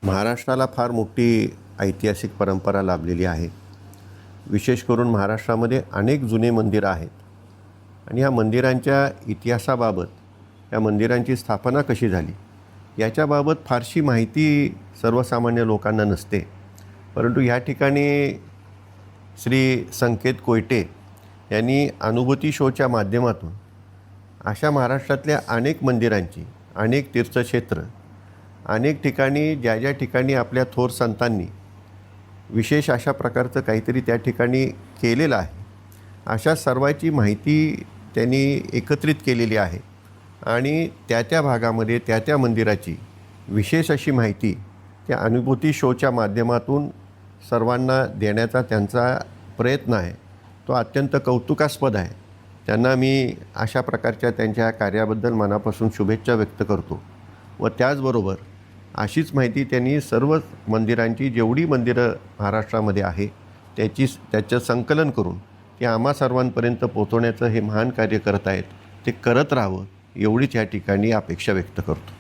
महाराष्ट्राला फार मोठी ऐतिहासिक परंपरा लाभलेली आहे. विशेष करून महाराष्ट्रामध्ये अनेक जुने मंदिरं आहेत आणि ह्या मंदिरांच्या इतिहासाबाबत, या मंदिरांची स्थापना कशी झाली याच्याबाबत फारशी माहिती सर्वसामान्य लोकांना नसते. परंतु ह्या ठिकाणी श्री संकेत कोयटे यांनी अनुभूती शोच्या माध्यमातून अशा महाराष्ट्रातल्या अनेक मंदिरांची, अनेक तीर्थक्षेत्र, अनेक ठिकाणी ज्या ठिकाणी आपल्या थोर संतांनी विशेष अशा प्रकारचं काहीतरी त्या ठिकाणी केलेलं आहे, अशा सर्वाची माहिती त्यांनी एकत्रित केलेली आहे आणि त्या भागामध्ये त्या मंदिराची विशेष अशी माहिती त्या अनुभूती शोच्या माध्यमातून सर्वांना देण्याचा त्यांचा प्रयत्न आहे. तो अत्यंत कौतुकास्पद आहे. त्यांना मी अशा प्रकारच्या त्यांच्या कार्याबद्दल मनापासून शुभेच्छा व्यक्त करतो व त्याचबरोबर अशीच माहिती त्यांनी सर्व मंदिरांची, जेवढी मंदिरं महाराष्ट्रामध्ये आहे त्याचं संकलन करून ते आम्हा सर्वांपर्यंत पोहोचवण्याचं हे महान कार्य करत आहेत. ते करत राहावं एवढीच या ठिकाणी अपेक्षा व्यक्त करतो.